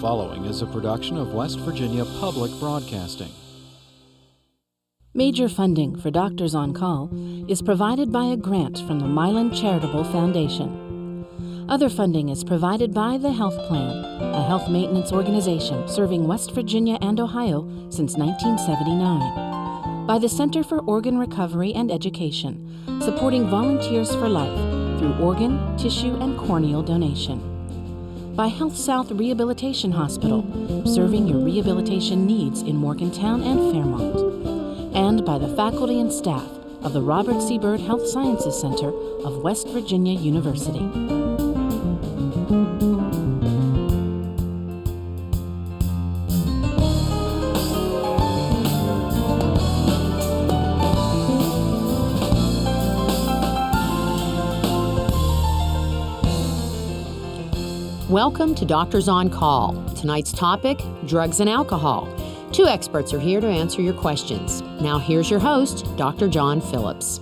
following is a production of West Virginia Public Broadcasting. Major funding for Doctors on Call is provided by a grant from the Milan Charitable Foundation. Other funding is provided by the Health Plan, a health maintenance organization serving West Virginia and Ohio since 1979. By the Center for Organ Recovery and Education, supporting Volunteers for Life through organ, tissue, and corneal donation. By Health South Rehabilitation Hospital, serving your rehabilitation needs in Morgantown and Fairmont. And by the faculty and staff of the Robert C. Byrd Health Sciences Center of West Virginia University. Welcome to Doctors on Call. Tonight's topic, drugs and alcohol. Two experts are here to answer your questions. Now here's your host, Dr. John Phillips.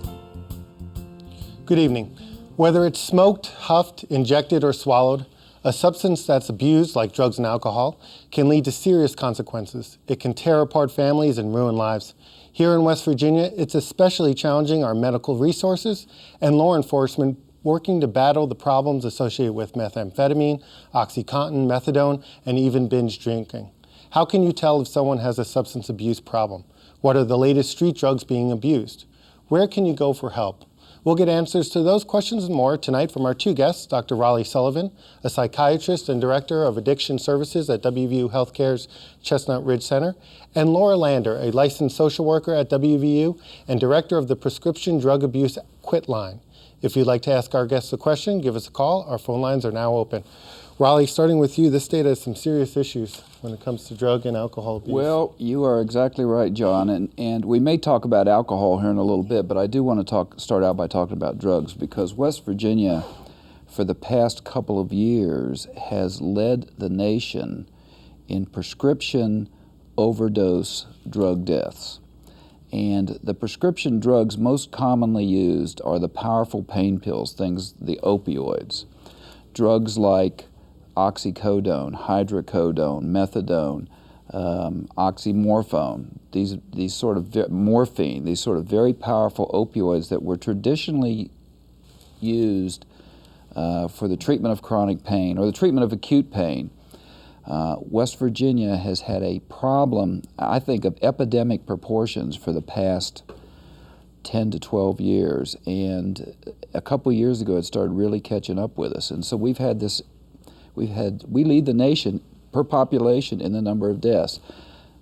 Good evening. Whether it's smoked, huffed, injected, or swallowed, a substance that's abused, like drugs and alcohol, can lead to serious consequences. It can tear apart families and ruin lives. Here in West Virginia, it's especially challenging our medical resources and law enforcement working to battle the problems associated with methamphetamine, OxyContin, methadone, and even binge drinking. How can you tell if someone has a substance abuse problem? What are the latest street drugs being abused? Where can you go for help? We'll get answers to those questions and more tonight from our two guests, Dr. Raleigh Sullivan, a psychiatrist and director of addiction services at WVU Healthcare's Chestnut Ridge Center, and Laura Lander, a licensed social worker at WVU and director of the Prescription Drug Abuse Quit Line. If you'd like to ask our guests a question, give us a call. Our phone lines are now open. Raleigh, starting with you, this state has some serious issues when it comes to drug and alcohol abuse. Well, you are exactly right, John, and we may talk about alcohol here in a little bit, but I do want to start out by talking about drugs, because West Virginia, for the past couple of years, has led the nation in prescription overdose drug deaths. And the prescription drugs most commonly used are the powerful pain pills, the opioids. Drugs like oxycodone, hydrocodone, methadone, oxymorphone, these sort of morphine, these sort of very powerful opioids that were traditionally used for the treatment of chronic pain or the treatment of acute pain. West Virginia has had a problem, I think, of epidemic proportions for the past 10 to 12 years, and a couple of years ago it started really catching up with us, and so we lead the nation per population in the number of deaths.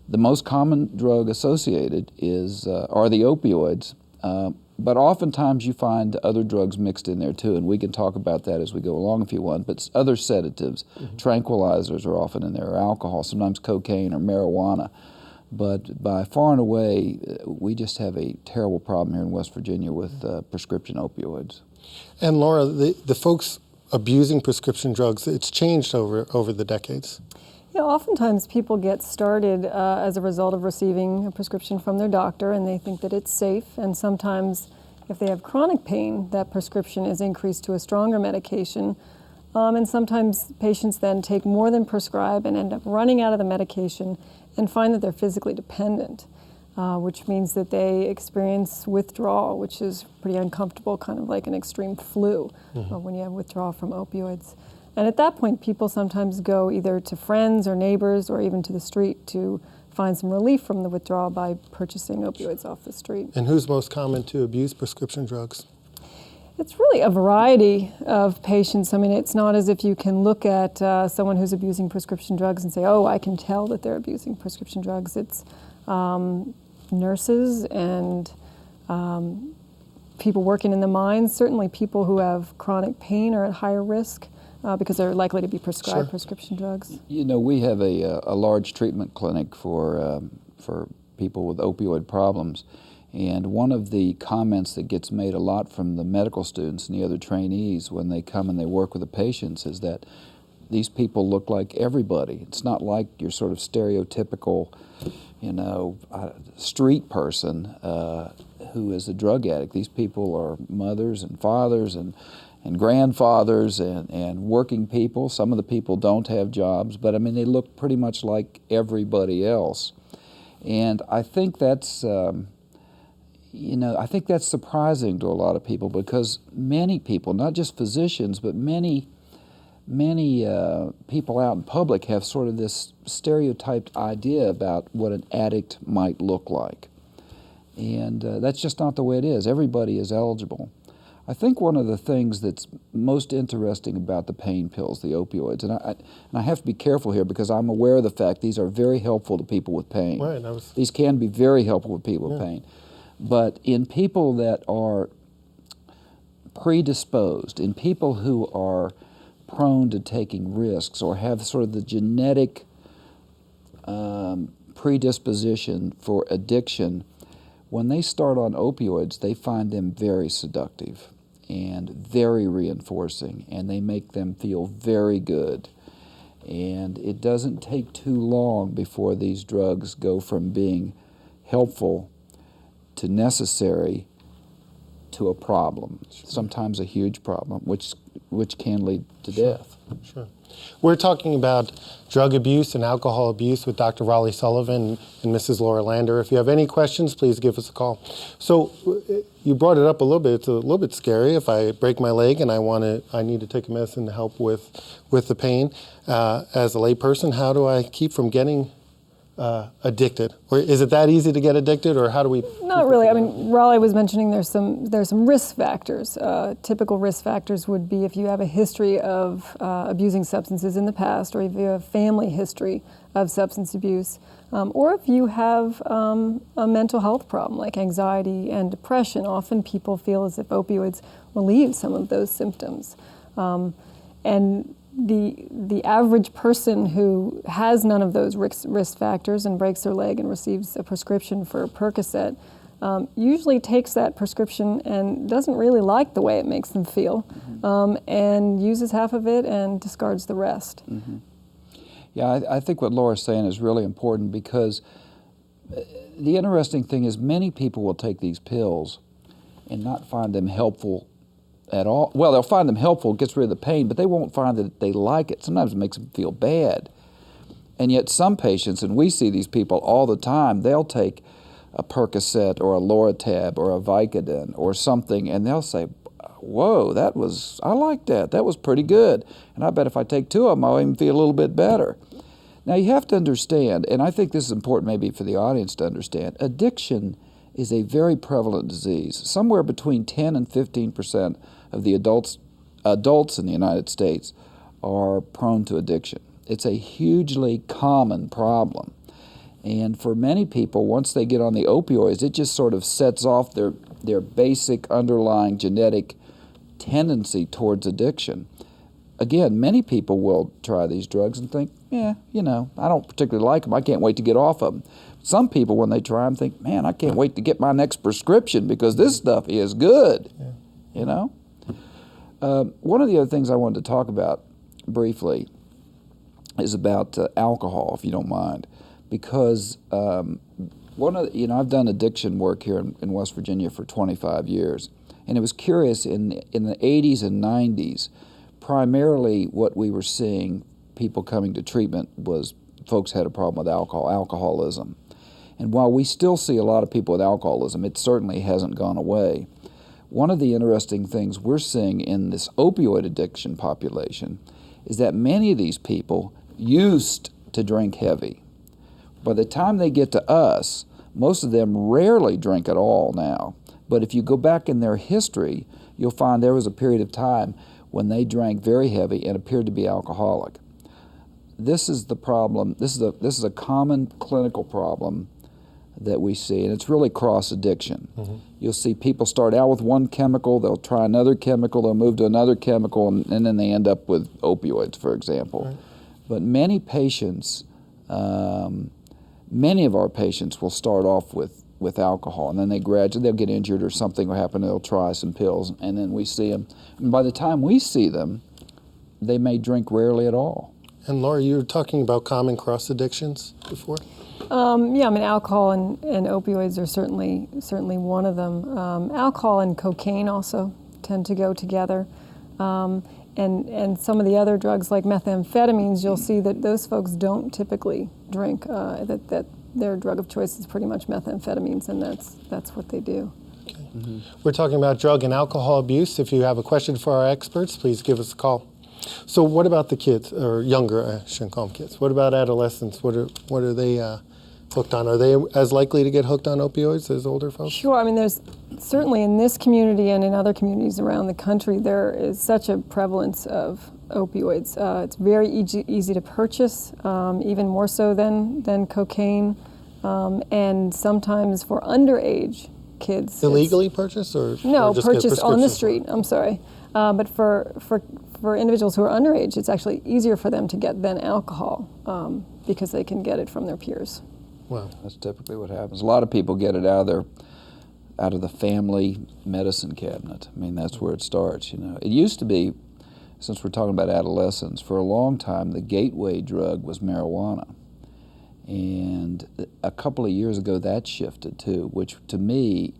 The most common drug associated are the opioids, but oftentimes you find other drugs mixed in there too, and we can talk about that as we go along if you want, but other sedatives, tranquilizers are often in there, or alcohol, sometimes cocaine or marijuana. But by far and away, we just have a terrible problem here in West Virginia with prescription opioids. And Laura, the folks abusing prescription drugs, it's changed over the decades. Yeah, oftentimes people get started as a result of receiving a prescription from their doctor, and they think that it's safe, and sometimes if they have chronic pain, that prescription is increased to a stronger medication, and sometimes patients then take more than prescribed and end up running out of the medication and find that they're physically dependent, which means that they experience withdrawal, which is pretty uncomfortable, kind of like an extreme flu when you have withdrawal from opioids. And at that point, people sometimes go either to friends or neighbors or even to the street to find some relief from the withdrawal by purchasing opioids off the street. And who's most common to abuse prescription drugs? It's really a variety of patients. I mean, it's not as if you can look at someone who's abusing prescription drugs and say, oh, I can tell that they're abusing prescription drugs. It's nurses and people working in the mines. Certainly people who have chronic pain are at higher risk because they're likely to be prescribed prescription drugs. You know, we have a large treatment clinic for people with opioid problems. And one of the comments that gets made a lot from the medical students and the other trainees when they come and they work with the patients is that these people look like everybody. It's not like your sort of stereotypical, street person who is a drug addict. These people are mothers and fathers and and grandfathers and working people. Some of the people don't have jobs, but I mean, they look pretty much like everybody else. And I think that's, I think that's surprising to a lot of people, because many people, not just physicians, but many people out in public have sort of this stereotyped idea about what an addict might look like. And that's just not the way it is. Everybody is eligible. I think one of the things that's most interesting about the pain pills, the opioids, and I have to be careful here because I'm aware of the fact these are very helpful to people with pain. Right. These can be very helpful with people with pain. But in people that are predisposed, in people who are prone to taking risks or have sort of the genetic predisposition for addiction, when they start on opioids, they find them very seductive and very reinforcing, and they make them feel very good. And it doesn't take too long before these drugs go from being helpful to necessary to a problem, sometimes a huge problem, which can lead to death. Sure. We're talking about drug abuse and alcohol abuse with Dr. Raleigh Sullivan and Mrs. Laura Lander. If you have any questions, please give us a call. So you brought it up a little bit. It's a little bit scary. If I break my leg and I need to take a medicine to help with the pain, as a layperson, how do I keep from getting addicted? Or is it that easy to get addicted, or how do we? Not really. I mean, Raleigh was mentioning there's some risk factors. Typical risk factors would be if you have a history of abusing substances in the past, or if you have a family history of substance abuse, or if you have a mental health problem like anxiety and depression. Often people feel as if opioids relieve some of those symptoms. And the average person who has none of those risk factors and breaks their leg and receives a prescription for Percocet usually takes that prescription and doesn't really like the way it makes them feel, and uses half of it and discards the rest. Mm-hmm. Yeah, I think what Laura's saying is really important, because the interesting thing is many people will take these pills and not find them helpful at all. Well, they'll find them helpful, gets rid of the pain, but they won't find that they like it. Sometimes it makes them feel bad. And yet some patients, and we see these people all the time, they'll take a Percocet or a Loratab or a Vicodin or something, and they'll say, whoa, I like that. That was pretty good. And I bet if I take 2 of them, I'll even feel a little bit better. Now, you have to understand, and I think this is important maybe for the audience to understand, addiction is a very prevalent disease. Somewhere between 10 and 15% of the adults in the United States are prone to addiction. It's a hugely common problem. And for many people, once they get on the opioids, it just sort of sets off their basic underlying genetic tendency towards addiction. Again, many people will try these drugs and think, I don't particularly like them. I can't wait to get off of them. Some people, when they try them, think, man, I can't wait to get my next prescription because this stuff is good, One of the other things I wanted to talk about briefly is about alcohol, if you don't mind, because I've done addiction work here in West Virginia for 25 years, and it was curious, in the 80s and 90s, primarily what we were seeing, people coming to treatment, was folks had a problem with alcoholism. And while we still see a lot of people with alcoholism, it certainly hasn't gone away. One of the interesting things we're seeing in this opioid addiction population is that many of these people used to drink heavy. By the time they get to us, most of them rarely drink at all now. But if you go back in their history, you'll find there was a period of time when they drank very heavy and appeared to be alcoholic. This is the problem. This is a common clinical problem that we see, and it's really cross-addiction. Mm-hmm. You'll see people start out with one chemical, they'll try another chemical, they'll move to another chemical, and then they end up with opioids, for example. Right. But many patients, many of our patients will start off with alcohol, and then they'll get injured or something will happen, they'll try some pills, and then we see them. And by the time we see them, they may drink rarely at all. And Laura, you were talking about common cross-addictions before? Alcohol and opioids are certainly one of them. Alcohol and cocaine also tend to go together. And some of the other drugs like methamphetamines, you'll see that those folks don't typically drink, that their drug of choice is pretty much methamphetamines, and that's what they do. Okay. We're talking about drug and alcohol abuse. If you have a question for our experts, please give us a call. So what about the kids, or younger, I shouldn't call them kids. What about adolescents? What are they hooked on? Are they as likely to get hooked on opioids as older folks? Sure. I mean, there's certainly in this community and in other communities around the country, there is such a prevalence of opioids. It's very easy to purchase, even more so than cocaine, and sometimes for underage kids. Illegally purchased, or no, or just get purchased on the prescriptions? street. I'm sorry, but for individuals who are underage, it's actually easier for them to get than alcohol because they can get it from their peers. Wow. That's typically what happens. A lot of people get it out of the family medicine cabinet. I mean, that's where it starts. It used to be, since we're talking about adolescents, for a long time the gateway drug was marijuana, and a couple of years ago that shifted too, which to me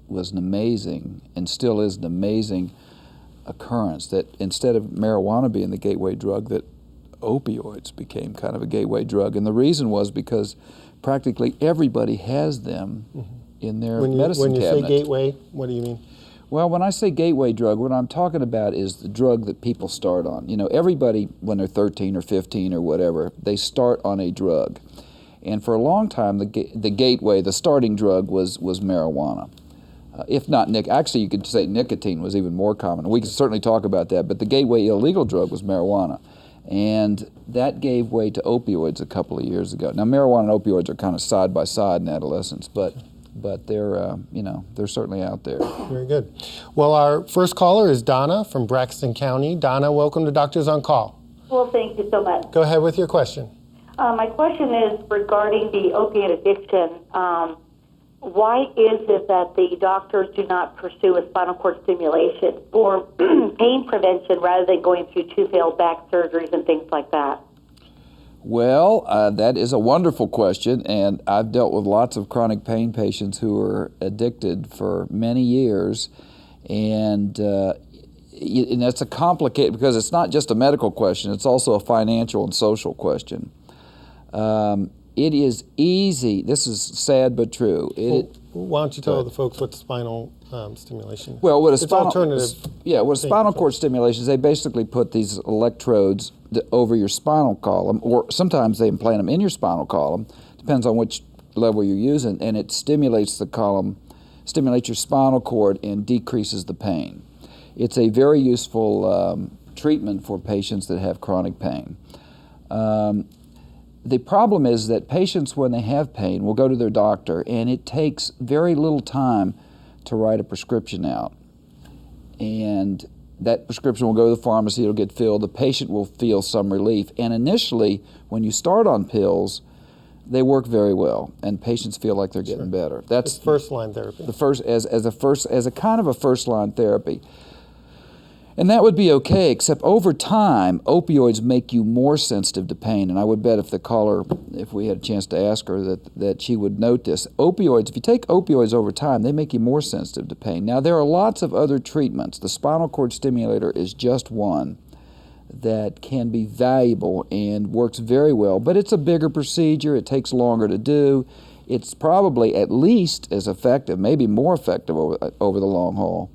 was an amazing, and still is an amazing occurrence, that instead of marijuana being the gateway drug, that opioids became kind of a gateway drug. And the reason was because practically everybody has them in their medicine cabinet. When you say gateway, what do you mean? Well, when I say gateway drug, what I'm talking about is the drug that people start on. Everybody, when they're 13 or 15 or whatever, they start on a drug. And for a long time, the gateway, the starting drug was marijuana. If not actually you could say nicotine was even more common. We can certainly talk about that, but the gateway illegal drug was marijuana. And that gave way to opioids a couple of years ago. Now, marijuana and opioids are kind of side by side in adolescence, but they're certainly out there. Very good. Well, our first caller is Donna from Braxton County. Donna, welcome to Doctors on Call. Well, thank you so much. Go ahead with your question. My question is regarding the opiate addiction. Why is it that the doctors do not pursue a spinal cord stimulation for pain prevention rather than going through two failed back surgeries and things like that? Well, that is a wonderful question, and I've dealt with lots of chronic pain patients who are addicted for many years, and that's a complicated, because it's not just a medical question, it's also a financial and social question. It is easy. This is sad but true. Why don't you tell the folks what spinal stimulation is? Well, it's alternative. With spinal cord stimulations, they basically put these electrodes over your spinal column, or sometimes they implant them in your spinal column. Depends on which level you're using, and it stimulates the column, stimulates your spinal cord, and decreases the pain. It's a very useful treatment for patients that have chronic pain. The problem is that patients, when they have pain, will go to their doctor, and it takes very little time to write a prescription out. And that prescription will go to the pharmacy, it'll get filled, the patient will feel some relief. And initially, when you start on pills, they work very well, and patients feel like they're getting better. That's first-line therapy. The first, as a kind of a first-line therapy. And that would be okay, except over time, opioids make you more sensitive to pain. And I would bet if the caller, if we had a chance to ask her, that she would note this. Opioids, if you take opioids over time, they make you more sensitive to pain. Now, there are lots of other treatments. The spinal cord stimulator is just one that can be valuable and works very well, but it's a bigger procedure. It takes longer to do. It's probably at least as effective, maybe more effective over the long haul.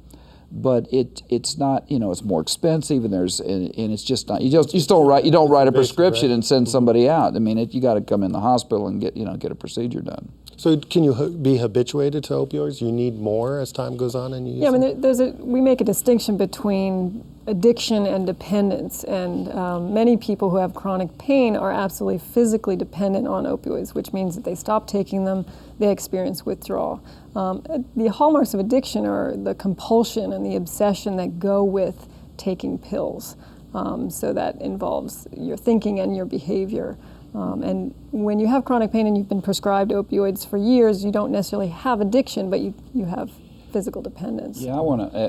But it's not, it's more expensive, and it's just not. You don't write a prescription and send somebody out. I mean, you got to come in the hospital and get a procedure done. So can you be habituated to opioids? You need more as time goes on, and you use I mean, we make a distinction between addiction and dependence, and many people who have chronic pain are absolutely physically dependent on opioids, which means that they stop taking them, they experience withdrawal. The hallmarks of addiction are the compulsion and the obsession that go with taking pills. So that involves your thinking and your behavior. And when you have chronic pain and you've been prescribed opioids for years, you don't necessarily have addiction, but you have physical dependence. Yeah,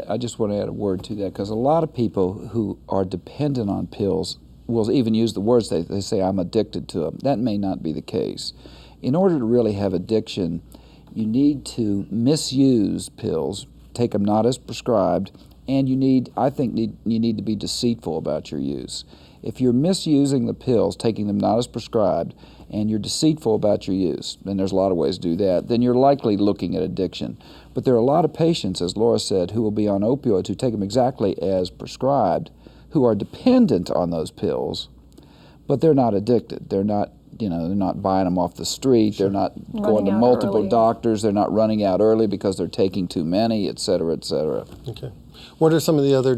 I just want to add a word to that, because a lot of people who are dependent on pills will even use the words, they say, I'm addicted to them. That may not be the case. In order to really have addiction, you need to misuse pills, take them not as prescribed, And you need to be deceitful about your use. If you're misusing the pills, taking them not as prescribed, and you're deceitful about your use, and there's a lot of ways to do that, then you're likely looking at addiction. But there are a lot of patients, as Laura said, who will be on opioids, who take them exactly as prescribed, who are dependent on those pills, but they're not addicted. They're not they're not buying them off the street. Sure. They're not going to multiple doctors. They're not running out early because they're taking too many, et cetera, et cetera. Okay. What are some of the other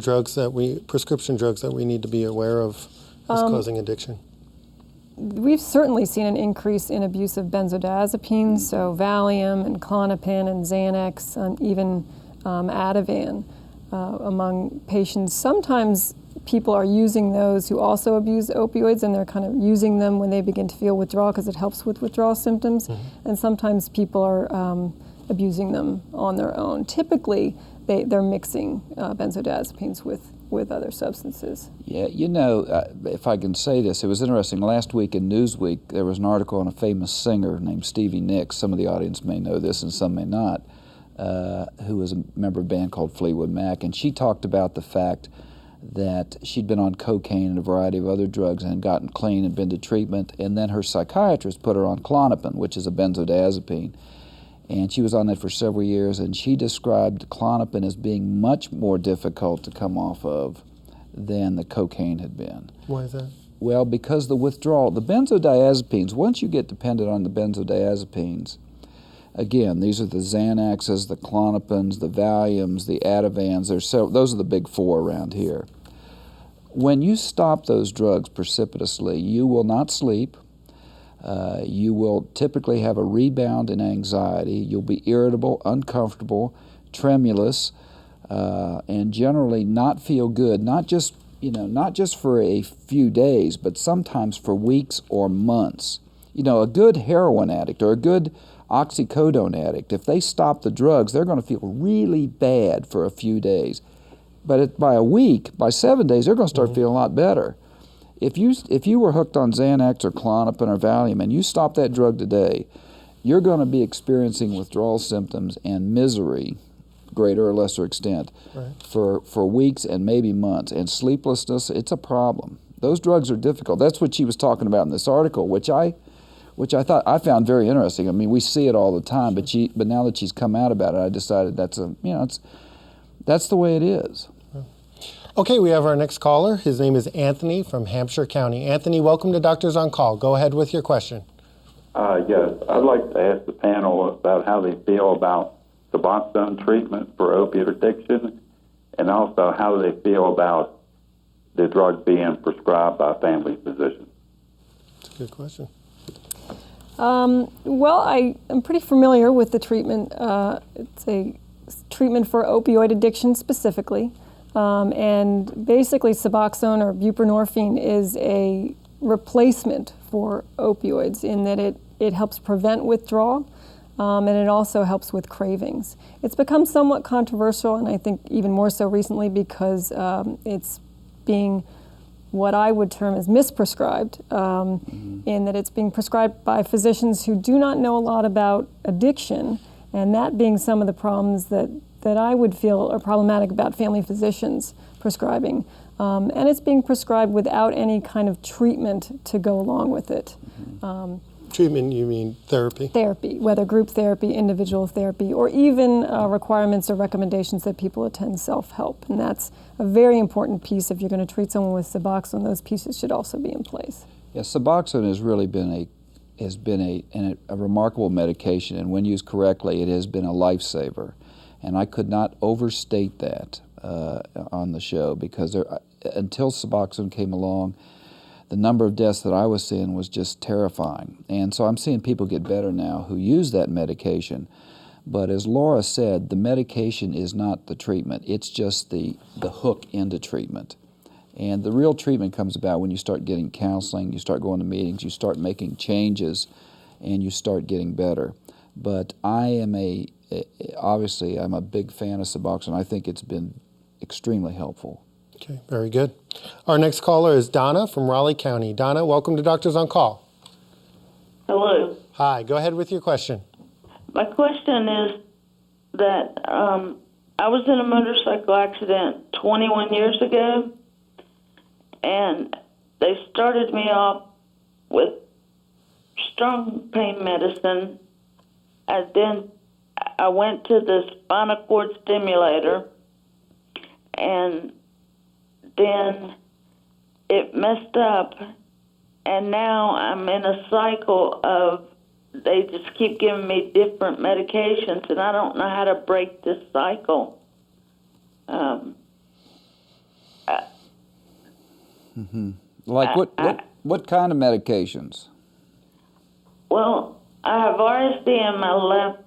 prescription drugs that we need to be aware of as causing addiction? We've certainly seen an increase in abuse of benzodiazepines, so Valium and Klonopin and Xanax, and even Ativan among patients. Sometimes people are using those who also abuse opioids, and they're kind of using them when they begin to feel withdrawal because it helps with withdrawal symptoms. Mm-hmm. And sometimes people are abusing them on their own. Typically, they're mixing benzodiazepines with other substances. Yeah, if I can say this, it was interesting. Last week in Newsweek, there was an article on a famous singer named Stevie Nicks. Some of the audience may know this and some may not, who was a member of a band called Fleetwood Mac. And she talked about the fact that she'd been on cocaine and a variety of other drugs and had gotten clean and been to treatment. And then her psychiatrist put her on Klonopin, which is a benzodiazepine. And she was on that for several years, and she described Klonopin as being much more difficult to come off of than the cocaine had been. Why is that? Well, because the withdrawal, the benzodiazepines, once you get dependent on the benzodiazepines, again, these are the Xanaxes, the Klonopins, the Valiums, the Ativans, those are the big four around here. When you stop those drugs precipitously, you will not sleep. You will typically have a rebound in anxiety. You'll be irritable, uncomfortable, tremulous, and generally not feel good, not just for a few days, but sometimes for weeks or months. A good heroin addict or a good oxycodone addict, if they stop the drugs, they're going to feel really bad for a few days. But by a week, by 7 days, they're going to start feeling a lot better. If you were hooked on Xanax or Klonopin or Valium and you stop that drug today, you're going to be experiencing withdrawal symptoms and misery, greater or lesser extent, right, for weeks and maybe months. And sleeplessness, it's a problem. Those drugs are difficult. That's what she was talking about in this article, which I found very interesting. I mean, we see it all the time, but now that she's come out about it, I decided that's the way it is. Okay, we have our next caller. His name is Anthony from Hampshire County. Anthony, welcome to Doctors on Call. Go ahead with your question. Yes, I'd like to ask the panel about how they feel about Suboxone treatment for opiate addiction, and also how they feel about the drug being prescribed by family physicians. That's a good question. Well, I am pretty familiar with the treatment. It's a treatment for opioid addiction specifically. And basically Suboxone or buprenorphine is a replacement for opioids in that it helps prevent withdrawal, and it also helps with cravings. It's become somewhat controversial, and I think even more so recently because it's being what I would term as misprescribed, in that it's being prescribed by physicians who do not know a lot about addiction, and that being some of the problems that I would feel are problematic about family physicians prescribing. And it's being prescribed without any kind of treatment to go along with it. Treatment, you mean therapy? Therapy, whether group therapy, individual therapy, or even requirements or recommendations that people attend self-help. And that's a very important piece. If you're going to treat someone with Suboxone, those pieces should also be in place. Yeah, Suboxone has really been a remarkable medication, and when used correctly, it has been a lifesaver. And I could not overstate that on the show, because until Suboxone came along, the number of deaths that I was seeing was just terrifying. And so I'm seeing people get better now who use that medication. But as Laura said, the medication is not the treatment. It's just the hook into treatment. And the real treatment comes about when you start getting counseling, you start going to meetings, you start making changes, and you start getting better. But obviously, I'm a big fan of Suboxone. I think it's been extremely helpful. Okay, very good. Our next caller is Donna from Raleigh County. Donna, welcome to Doctors on Call. Hello. Hi, go ahead with your question. My question is that I was in a motorcycle accident 21 years ago, and they started me off with strong pain medicine, and then I went to the spinal cord stimulator, and then it messed up, and now I'm in a cycle of they just keep giving me different medications, and I don't know how to break this cycle. Like what kind of medications? Well, I have RSD in my left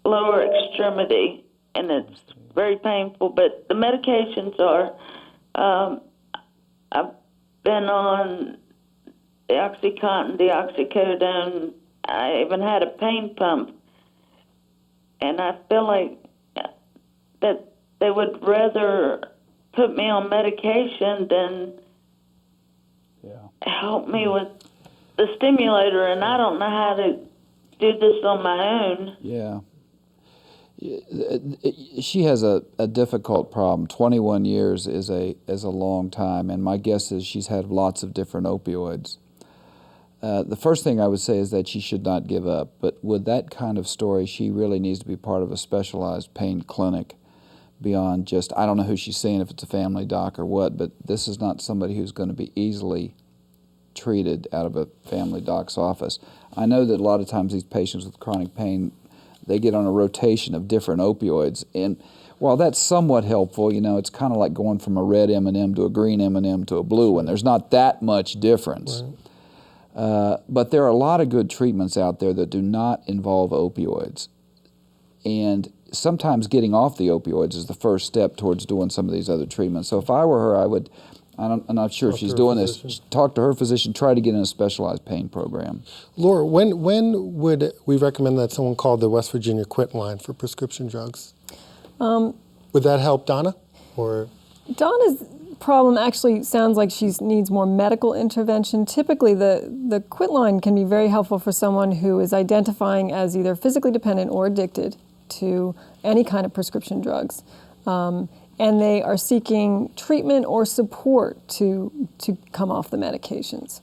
lower extremity, and it's very painful, but the medications are, I've been on the Oxycontin, the oxycodone. I even had a pain pump, and I feel like that they would rather put me on medication than help me with the stimulator, and I don't know how to do this on my own. Yeah. She has a difficult problem. 21 years is a long time, and my guess is she's had lots of different opioids. The first thing I would say is that she should not give up, but with that kind of story, she really needs to be part of a specialized pain clinic beyond just, I don't know who she's seeing, if it's a family doc or what, but this is not somebody who's going to be easily treated out of a family doc's office. I know that a lot of times these patients with chronic pain, they get on a rotation of different opioids, and while that's somewhat helpful, it's kind of like going from a red M&M to a green M&M to a blue one. There's not that much difference. Right. But there are a lot of good treatments out there that do not involve opioids. And sometimes getting off the opioids is the first step towards doing some of these other treatments. So if I were her, I'm not sure if she's doing this, talk to her physician, try to get in a specialized pain program. Laura, when would we recommend that someone call the West Virginia Quit line for prescription drugs? Would that help Donna? Or Donna's problem actually sounds like she needs more medical intervention. Typically, the quit line can be very helpful for someone who is identifying as either physically dependent or addicted to any kind of prescription drugs. And they are seeking treatment or support to come off the medications.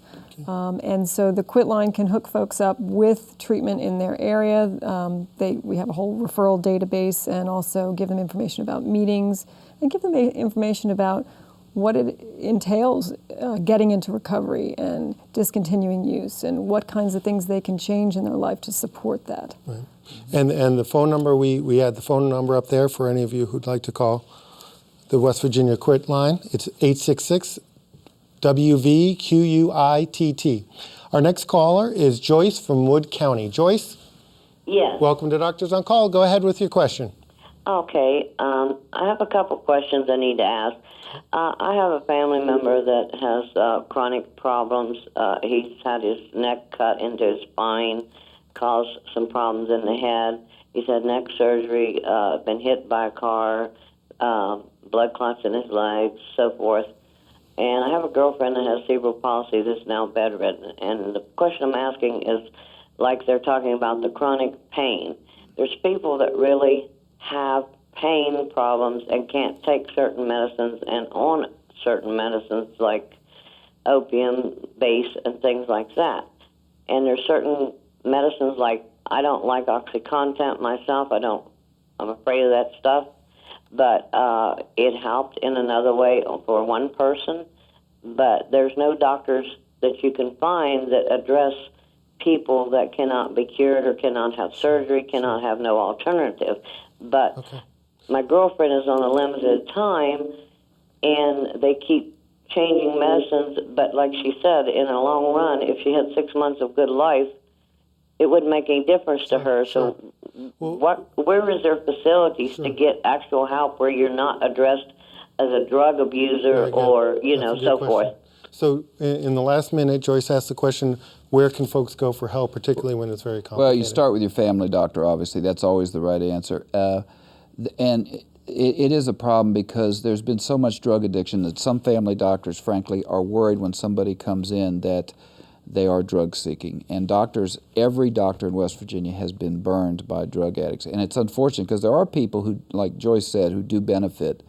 Okay. And so the quit line can hook folks up with treatment in their area. We have a whole referral database, and also give them information about meetings and give them information about what it entails getting into recovery and discontinuing use, and what kinds of things they can change in their life to support that. Right. And the phone number, we had the phone number up there for any of you who'd like to call the West Virginia Quit line. It's 866-WVQUITT. Our next caller is Joyce from Wood County. Joyce? Yes. Welcome to Doctors on Call. Go ahead with your question. Okay. I have a couple questions I need to ask. I have a family member that has chronic problems. He's had his neck cut into his spine, caused some problems in the head. He's had neck surgery, been hit by a car, blood clots in his legs, so forth. And I have a girlfriend that has cerebral palsy that's now bedridden. And the question I'm asking is, like they're talking about the chronic pain. There's people that really have pain problems and can't take certain medicines and on certain medicines like opium base and things like that. And there's certain medicines like, I don't like OxyContin myself. I'm afraid of that stuff. But it helped in another way for one person. But there's no doctors that you can find that address people that cannot be cured or cannot have surgery, cannot have no alternative. But my girlfriend is on a limited time, and they keep changing medicines. But like she said, in a long run, if she had 6 months of good life, it wouldn't make any difference to her. So where is there facilities to get actual help where you're not addressed as a drug abuser or, so forth? So in the last minute, Joyce asked the question, where can folks go for help, particularly when it's very complicated? Well, you start with your family doctor, obviously. That's always the right answer. And it is a problem because there's been so much drug addiction that some family doctors, frankly, are worried when somebody comes in that they are drug seeking. And every doctor in West Virginia has been burned by drug addicts. And it's unfortunate because there are people who, like Joyce said, who do benefit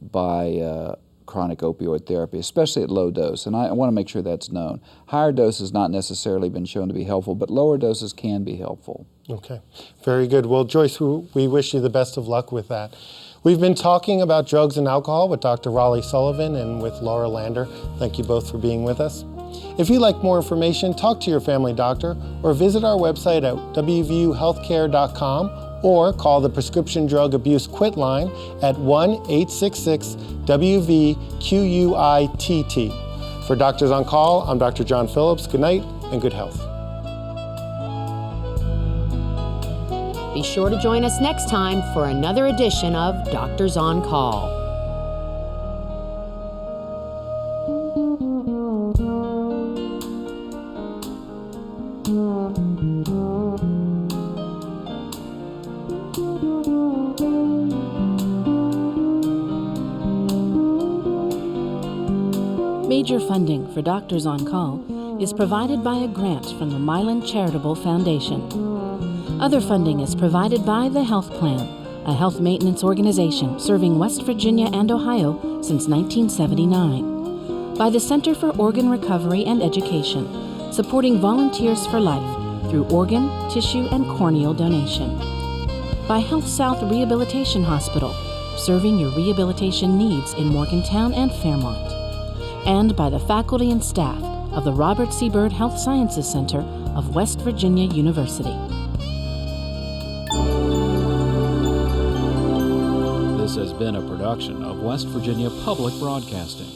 by chronic opioid therapy, especially at low dose. And I want to make sure that's known. Higher dose has not necessarily been shown to be helpful, but lower doses can be helpful. Okay, very good. Well, Joyce, we wish you the best of luck with that. We've been talking about drugs and alcohol with Dr. Raleigh Sullivan and with Laura Lander. Thank you both for being with us. If you'd like more information, talk to your family doctor or visit our website at wvuhealthcare.com or call the Prescription Drug Abuse Quit line at 1-866-WV-QUITT. For Doctors on Call, I'm Dr. John Phillips. Good night and good health. Be sure to join us next time for another edition of Doctors on Call. Major funding for Doctors on Call is provided by a grant from the Milan Charitable Foundation. Other funding is provided by the Health Plan, a health maintenance organization serving West Virginia and Ohio since 1979. By the Center for Organ Recovery and Education, supporting Volunteers for Life through organ, tissue, and corneal donation. By Health South Rehabilitation Hospital, serving your rehabilitation needs in Morgantown and Fairmont. And by the faculty and staff of the Robert C. Byrd Health Sciences Center of West Virginia University. This has been a production of West Virginia Public Broadcasting.